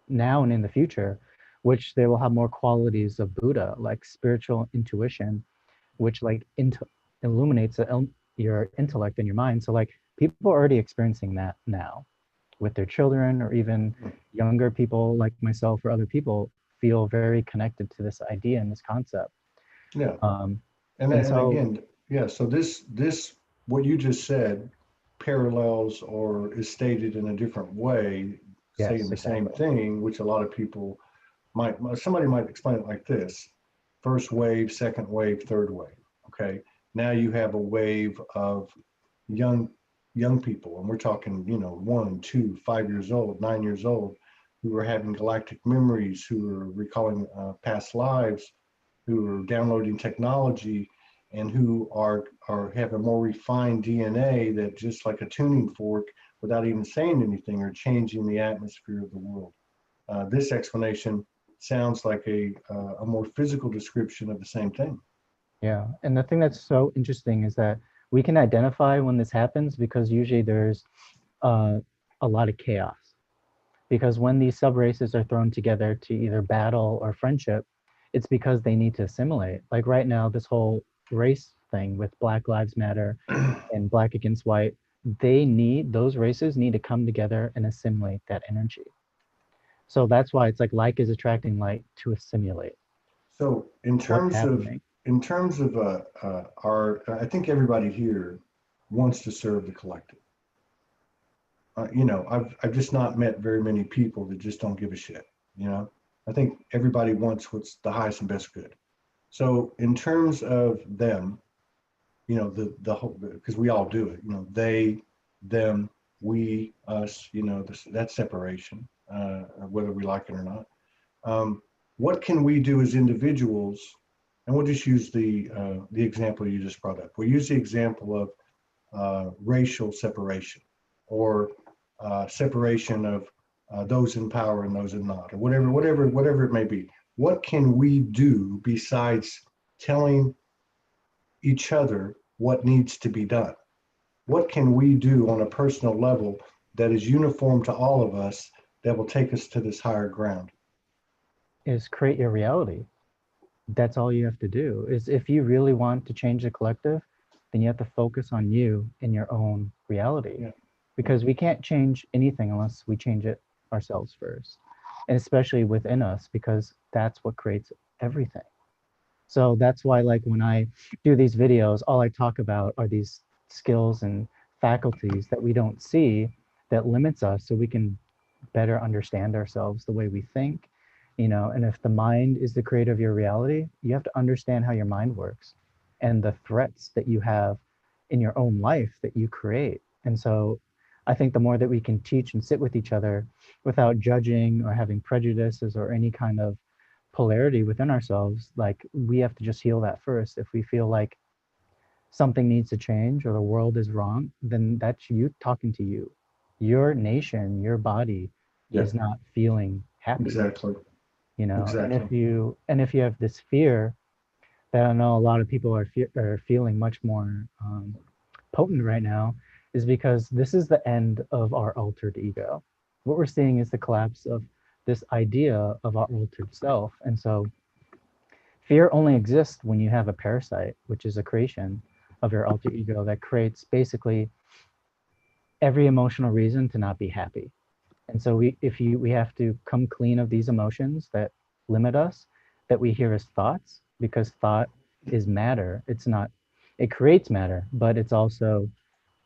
now and in the future, which they will have more qualities of Buddha, like spiritual intuition, which like illuminates your intellect and your mind. So like people are already experiencing that now with their children, or even younger people like myself or other people feel very connected to this idea and this concept. Yeah. Um, and And so, again, yeah, so this what you just said parallels or is stated in a different way, saying yes, the same exactly. thing, which a lot of people somebody might explain it like this: first wave, second wave, third wave. Okay. Now you have a wave of young young people, and we're talking, 1, 2, 5 years old, 9 years old, who are having galactic memories, who are recalling past lives, who are downloading technology, and who are have a more refined DNA that, just like a tuning fork, without even saying anything, are changing the atmosphere of the world. This explanation sounds like a more physical description of the same thing. Yeah. And the thing that's so interesting is that we can identify when this happens because usually there's uh, a lot of chaos. Because when these sub races are thrown together to either battle or friendship, it's because they need to assimilate. Like right now, this whole race thing with Black Lives Matter and Black against White, those races need to come together and assimilate that energy. So that's why it's like is attracting like to assimilate So what's happening. in terms of our, I think everybody here wants to serve the collective. I've just not met very many people that just don't give a shit. You know, I think everybody wants what's the highest and best good. So in terms of them, the whole, because we all do it. They, them, we, us. That separation, whether we like it or not. What can we do as individuals? And we'll just use the example you just brought up. We'll use the example of racial separation, or separation of those in power and those in not, or whatever it may be. What can we do besides telling each other what needs to be done? What can we do on a personal level that is uniform to all of us, that will take us to this higher ground? Is create your reality. That's all you have to do. Is if you really want to change the collective, then you have to focus on you and your own reality, Yeah. because we can't change anything unless we change it ourselves first, and especially within us, because that's what creates everything. So that's why, like, when I do these videos, all I talk about are these skills and faculties that we don't see, that limits us, so we can better understand ourselves, the way we think, and if the mind is the creator of your reality, you have to understand how your mind works and the threats that you have in your own life that you create. And so I think the more that we can teach and sit with each other without judging or having prejudices or any kind of polarity within ourselves, like we have to just heal that first. If we feel like something needs to change or the world is wrong, then that's you talking to you. Your nation, your body Yeah, is not feeling happy, exactly. you know. And Exactly. if you have this fear that I know a lot of people are feeling much more potent right now, is because this is the end of our altered ego. What we're seeing is the collapse of this idea of our altered self. And so fear only exists when you have a parasite, which is a creation of your alter ego that creates basically every emotional reason to not be happy. And so we have to come clean of these emotions that limit us, that we hear as thoughts, because thought is matter. It's not, it creates matter, but it's also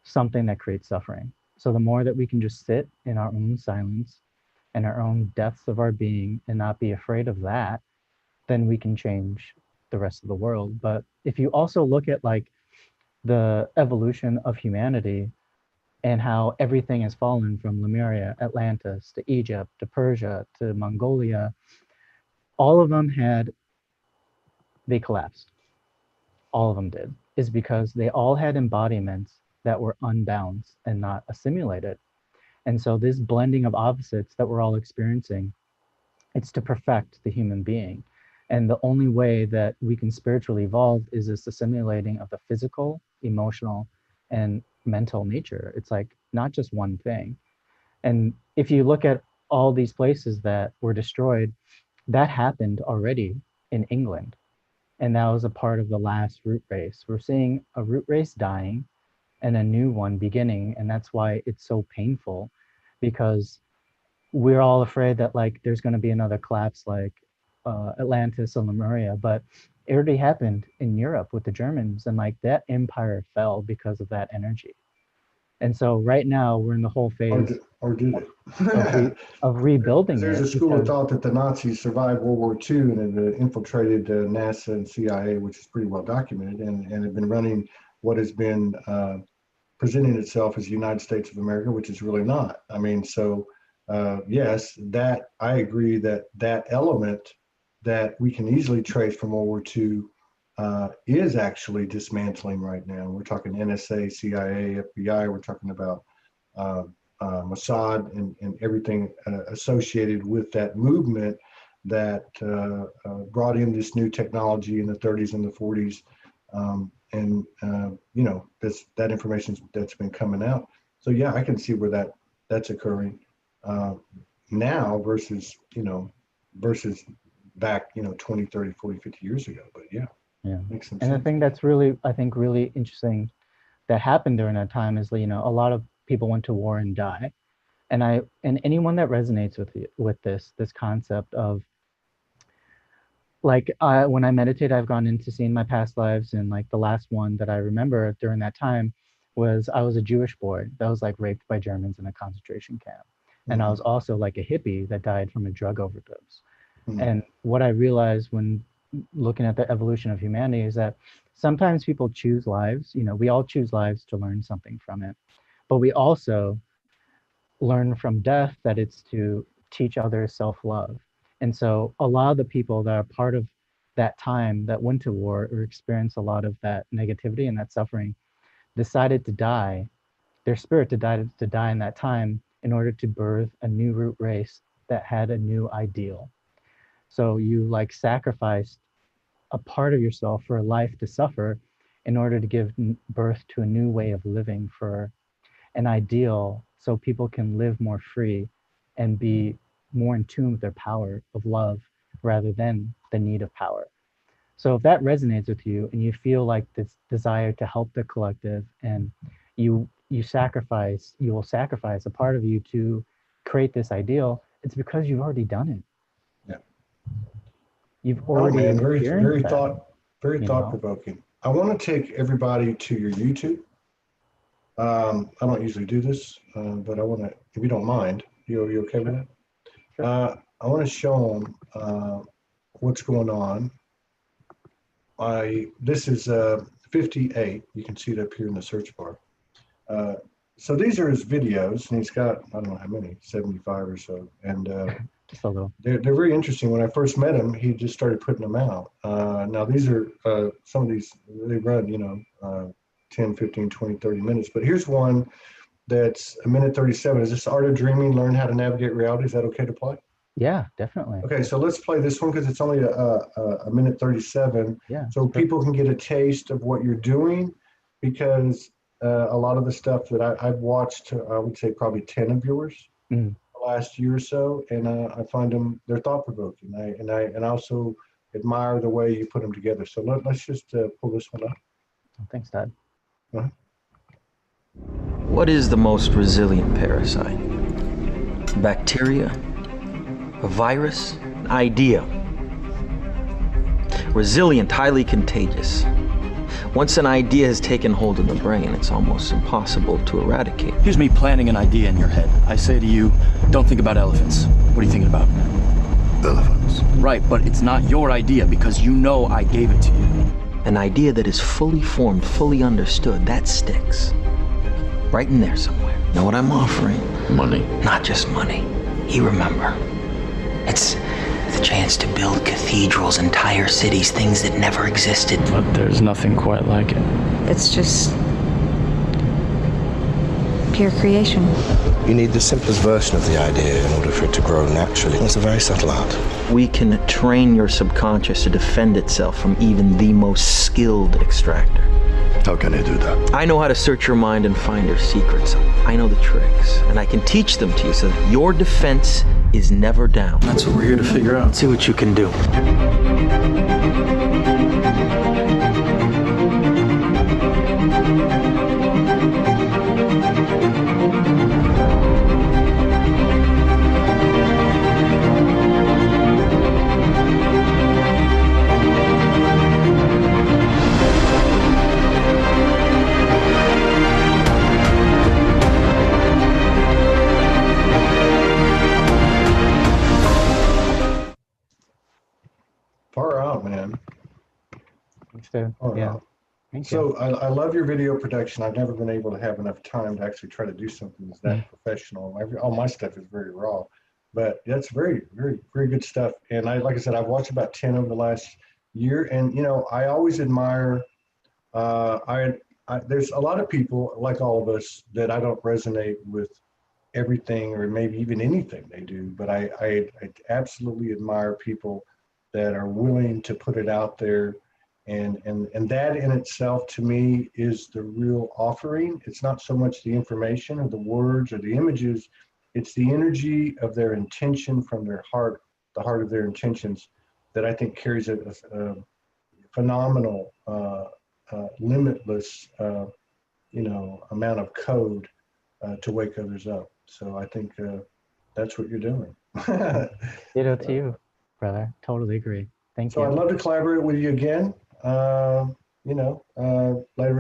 something that creates suffering. So the more that we can just sit in our own silence and our own depths of our being and not be afraid of that, then we can change the rest of the world. But if you also look at like the evolution of humanity and how everything has fallen from Lemuria, Atlantis, to Egypt, to Persia, to Mongolia, all of them they collapsed. All of them did, is because they all had embodiments that were unbalanced and not assimilated. And so this blending of opposites that we're all experiencing, it's to perfect the human being. And the only way that we can spiritually evolve is this assimilating of the physical, emotional, and mental nature. It's like not just one thing. And if you look at all these places that were destroyed, that happened already in England. And that was a part of the last root race. We're seeing a root race dying and a new one beginning. And that's why it's so painful, because we're all afraid that like there's going to be another collapse like Atlantis and Lemuria, but it already happened in Europe with the Germans, and like that empire fell because of that energy. And so right now we're in the whole phase Or did of it? of, re- of Because rebuilding there's it a school of because thought that the Nazis survived World War II and had infiltrated NASA and CIA, which is pretty well documented, and have been running what has been presenting itself as the United States of America, which is really not. I mean, so yes, that I agree that that element that we can easily trace from World War II is actually dismantling right now. We're talking NSA, CIA, FBI. We're talking about uh, Mossad and everything associated with that movement that brought in this new technology in the 30s and the 40s. And you know, that information that's been coming out. So yeah, I can see where that's occurring uh, now versus, versus back, 20, 30, 40, 50 years ago. But yeah, yeah. makes some And the sense. thing that's really, I think, really interesting that happened during that time is, a lot of people went to war and die. And anyone that resonates with this concept of like when I meditate, I've gone into seeing my past lives, and like the last one that I remember during that time was I was a Jewish boy that was like raped by Germans in a concentration camp, and I Mm-hmm. was also like a hippie that died from a drug overdose. Mm-hmm. And what I realized when looking at the evolution of humanity is that sometimes people choose lives. We all choose lives to learn something from it, but we also learn from death that it's to teach others self-love. And so a lot of the people that are part of that time that went to war or experienced a lot of that negativity and that suffering decided to die, their spirit to die in that time in order to birth a new root race that had a new ideal. So you like sacrificed a part of yourself for a life to suffer in order to give birth to a new way of living for an ideal, so people can live more free and be more in tune with their power of love rather than the need of power. So if that resonates with you and you feel like this desire to help the collective, and you will sacrifice a part of you to create this ideal, it's because you've already done it. Yeah. You've Oh already man, very experienced that, very you thought know? provoking. I want to take everybody to your YouTube. I don't usually do this, but I want to, if you don't mind, you okay with Sure, that? sure. I want to show them what's going on. This is 58. You can see it up here in the search bar. Uh, so these are his videos, and he's got, I don't know how many, 75 or so. And Just a little. They're very interesting. When I first met him, he just started putting them out. Now these are some of these, they run, 10, 15, 20, 30 minutes. But here's one that's a minute 37. Is this Art of Dreaming, Learn How to Navigate Reality? Is that okay to play? Yeah, definitely. Okay, so let's play this one because it's only a minute 37. Yeah. So people can get a taste of what you're doing, because a lot of the stuff that I've watched, I would say probably 10 of yours Mm. the last year or so, and I find they're thought provoking. I also admire the way you put them together. So let's just pull this one up. Oh, thanks, Dad. Uh-huh. What is the most resilient parasite? Bacteria? A virus? An idea? Resilient, highly contagious. Once an idea has taken hold of the brain, it's almost impossible to eradicate. Here's me planting an idea in your head. I say to you, don't think about elephants. What are you thinking about? Elephants. Right, but it's not your idea because you know I gave it to you. An idea that is fully formed, fully understood, that sticks. Right in there somewhere. Know what I'm offering? Money. Not just money. You remember. It's the chance to build cathedrals, entire cities, things that never existed. But there's nothing quite like it. It's just pure creation. You need the simplest version of the idea in order for it to grow naturally. It's a very subtle art. We can train your subconscious to defend itself from even the most skilled extractor. How can I do that? I know how to search your mind and find your secrets. I know the tricks, and I can teach them to you so that your defense is never down. That's what we're here to figure out. See what you can do. Far out, man. Thanks, Dad. Far Yeah. out. Thank you. So I love your video production. I've never been able to have enough time to actually try to do something that's that professional. All my stuff is very raw, but that's very, very, very good stuff. And like I said, I've watched about 10 over the last year, and I always admire. There's a lot of people like all of us that I don't resonate with everything or maybe even anything they do, but I absolutely admire people that are willing to put it out there. And that in itself, to me, is the real offering. It's not so much the information or the words or the images, it's the energy of their intention from their heart, the heart of their intentions, that I think carries a phenomenal, limitless, amount of code to wake others up. So I think that's what you're doing. Ditto to you, brother. Totally agree. Thank So you. I'd love to collaborate with you again, later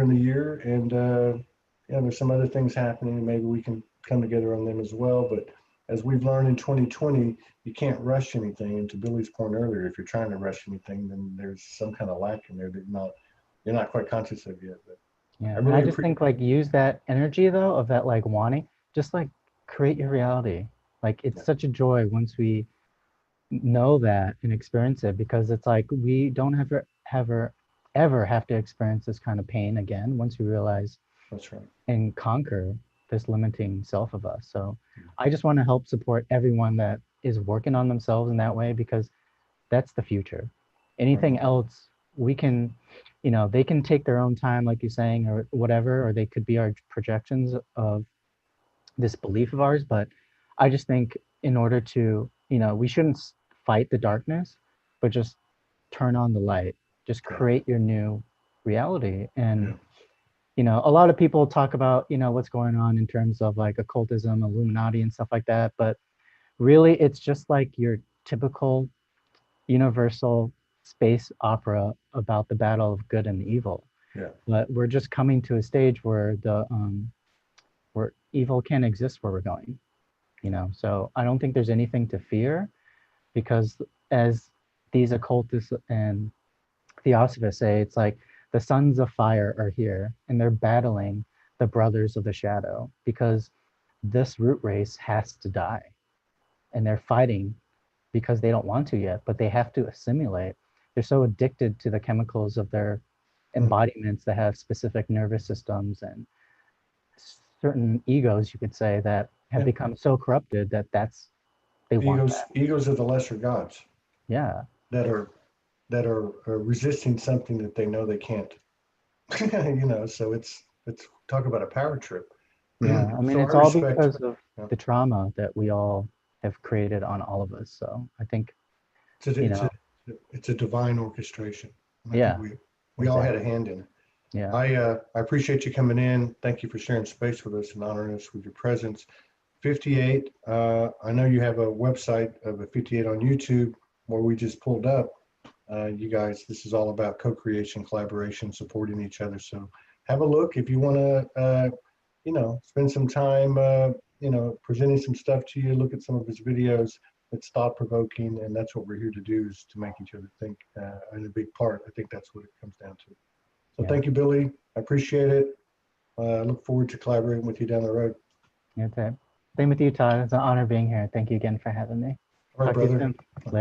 in the year. And, there's some other things happening, and maybe we can come together on them as well. But as we've learned in 2020, you can't rush anything. And to Billy's point earlier, if you're trying to rush anything, then there's some kind of lack in there that you're not quite conscious of yet. But Yeah, really I just think use that energy though of that wanting, just create your reality. It's such a joy once we know that and experience it, because it's we don't ever have to experience this kind of pain again once we realize that's right. and conquer this limiting self of us. So I just want to help support everyone that is working on themselves in that way, because that's the future. Anything else we can, they can take their own time, like you're saying, or whatever, or they could be our projections of this belief of ours. But I just think in order to, we shouldn't fight the darkness, but just turn on the light, just create your new reality. And, a lot of people talk about, what's going on in terms of occultism, Illuminati and stuff like that. But really, it's just your typical universal space opera about the battle of good and evil. Yeah. But we're just coming to a stage where where evil can't exist where we're going, So I don't think there's anything to fear, because as these occultists and theosophists say, it's the sons of fire are here and they're battling the brothers of the shadow, because this root race has to die, and they're fighting because they don't want to yet, but they have to assimilate. They're so addicted to the chemicals of their embodiments that have specific nervous systems and certain egos, you could say, that have become so corrupted that they want that. Egos are the lesser gods. Yeah. That are resisting something that they know they can't. So it's talk about a power trip. Yeah, I mean, So it's I all respect- because of yeah. the trauma that we all have created on all of us. So I think, It's a divine orchestration. I Yeah, think we all had a hand in it. yeah, I appreciate you coming in. Thank you for sharing space with us and honoring us with your presence. 58, I know you have a website of a 58 on YouTube where we just pulled up. You guys, this is all about co-creation, collaboration, supporting each other. So have a look if you want to, spend some time, presenting some stuff to you. Look at some of his videos. It's thought-provoking, and that's what we're here to do, is to make each other think. In a big part, I think that's what it comes down to. So Yeah. Thank you, Billy. I appreciate it. I look forward to collaborating with you down the road. okay. Same with you, Todd. It's an honor being here. Thank you again for having me. All right, Talk to you brother. soon.